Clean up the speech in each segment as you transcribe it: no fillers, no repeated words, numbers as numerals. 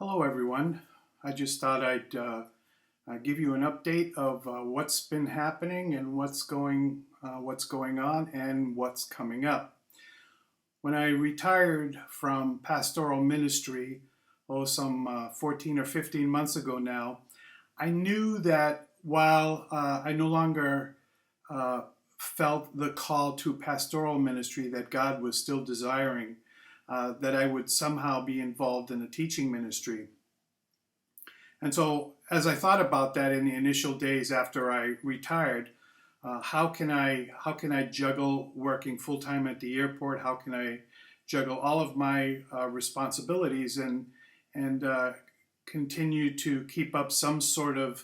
Hello, everyone. I just thought I'd give you an update of what's been happening and what's going on and what's coming up. When I retired from pastoral ministry, some 14 or 15 months ago now, I knew that while I no longer felt the call to pastoral ministry that God was still desiring, that I would somehow be involved in a teaching ministry. And so, as I thought about that in the initial days after I retired, how can I juggle working full time at the airport? How can I juggle all of my responsibilities and continue to keep up some sort of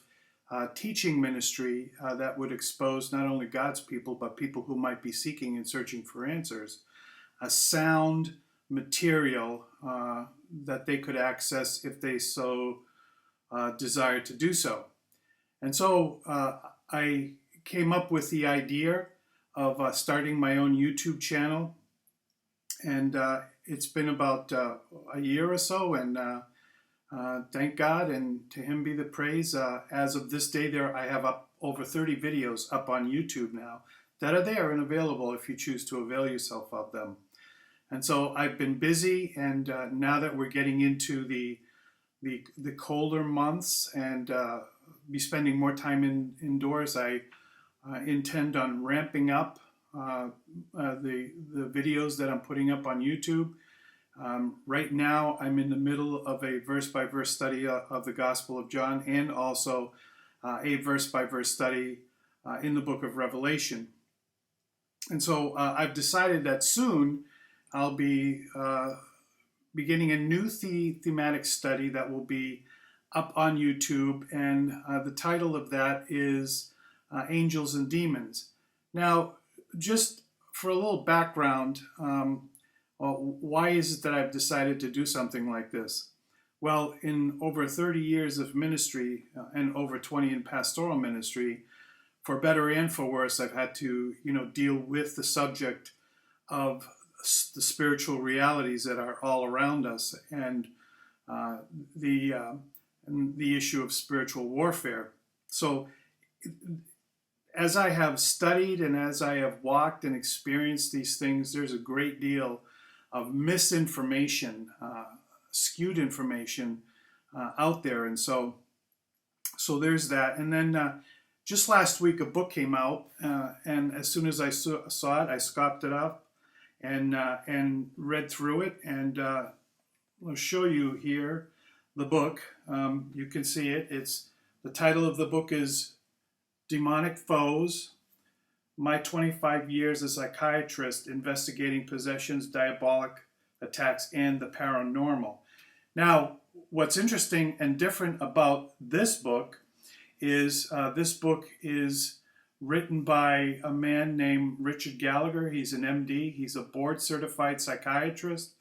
teaching ministry that would expose not only God's people but people who might be seeking and searching for answers, a sound material that they could access if they so desired to do so. And so I came up with the idea of starting my own YouTube channel. And it's been about a year or so, and thank God and to Him be the praise. As of this day, I have up over 30 videos up on YouTube now that are there and available if you choose to avail yourself of them. And so I've been busy, and now that we're getting into the colder months and be spending more time indoors, I intend on ramping up the videos that I'm putting up on YouTube. Right now, I'm in the middle of a verse-by-verse study of the Gospel of John, and also a verse-by-verse study in the book of Revelation. And so I've decided that soon I'll be beginning a new thematic study that will be up on YouTube, and the title of that is Angels and Demons. Now, just for a little background, why is it that I've decided to do something like this? Well, in over 30 years of ministry and over 20 in pastoral ministry, for better and for worse, I've had to, deal with the subject of the spiritual realities that are all around us, and the issue of spiritual warfare. So, as I have studied and as I have walked and experienced these things, there's a great deal of misinformation, skewed information out there, and so there's that. And then just last week, a book came out, and as soon as I saw it, I scooped it up and read through it, and I'll show you here the book. You can see it. The title of the book is Demonic Foes: My 25 Years as Psychiatrist Investigating Possessions, Diabolic Attacks, and the Paranormal. Now, what's interesting and different about this book is written by a man named Richard Gallagher. He's an MD. He's a board-certified psychiatrist,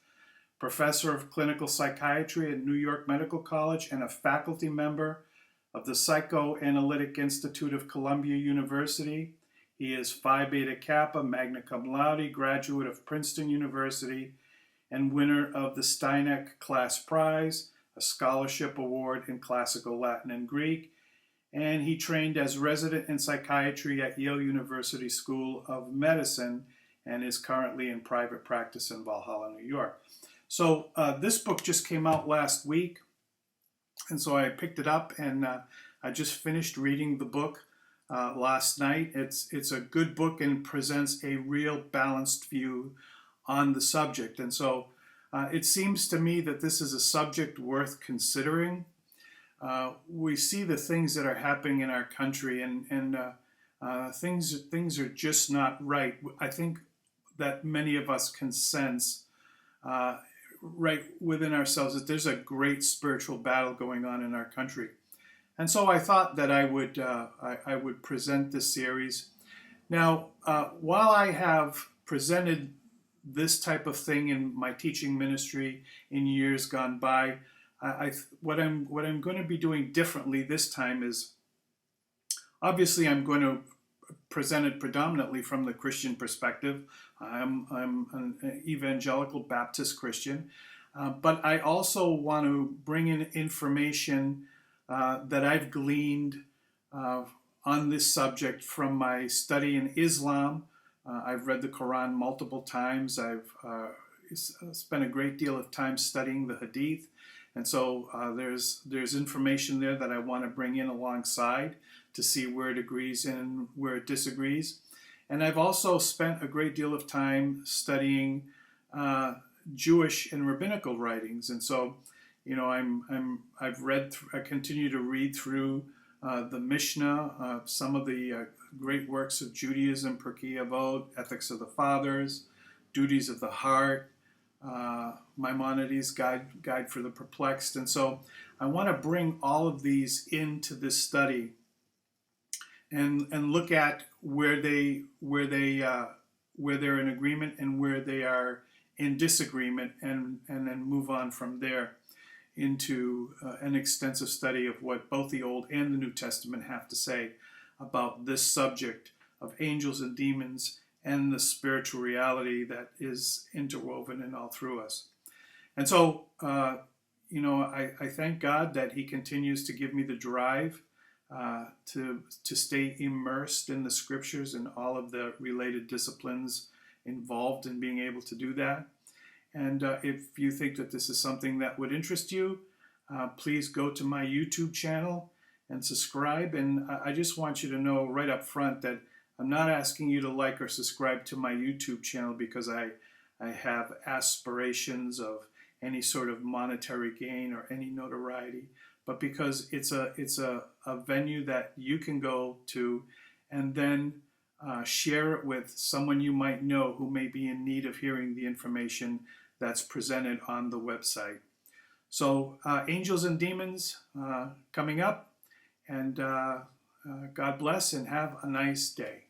professor of clinical psychiatry at New York Medical College, and a faculty member of the Psychoanalytic Institute of Columbia University. He is Phi Beta Kappa, magna cum laude, graduate of Princeton University, and winner of the Steineck Class Prize, a scholarship award in classical Latin and Greek. And he trained as resident in psychiatry at Yale University School of Medicine and is currently in private practice in Valhalla, New York. So this book just came out last week, and so I picked it up, and I just finished reading the book last night. It's a good book and presents a real balanced view on the subject. And so it seems to me that this is a subject worth considering. We see the things that are happening in our country, and things are just not right. I think that many of us can sense right within ourselves that there's a great spiritual battle going on in our country. And so I thought that I would present this series. Now, while I have presented this type of thing in my teaching ministry in years gone by, what I'm going to be doing differently this time is, obviously I'm going to present it predominantly from the Christian perspective. I'm an evangelical Baptist Christian. But I also want to bring in information that I've gleaned on this subject from my study in Islam. I've read the Quran multiple times. I've spent a great deal of time studying the Hadith. And so there's information there that I want to bring in alongside to see where it agrees and where it disagrees. And I've also spent a great deal of time studying Jewish and rabbinical writings. And so, I continue to read through the Mishnah, some of the great works of Judaism, Pirkei Avot, Ethics of the Fathers, Duties of the Heart, Maimonides' Guide for the Perplexed. And so I want to bring all of these into this study and look at where they're in agreement and where they are in disagreement, and then move on from there into an extensive study of what both the Old and the New Testament have to say about this subject of angels and demons and the spiritual reality that is interwoven in all through us. And so, I thank God that He continues to give me the drive to stay immersed in the Scriptures and all of the related disciplines involved in being able to do that. And if you think that this is something that would interest you, please go to my YouTube channel and subscribe. And I just want you to know right up front that I'm not asking you to like or subscribe to my YouTube channel because I have aspirations of any sort of monetary gain or any notoriety, but because it's a venue that you can go to and then share it with someone you might know who may be in need of hearing the information that's presented on the website. So Angels and Demons coming up, and God bless and have a nice day.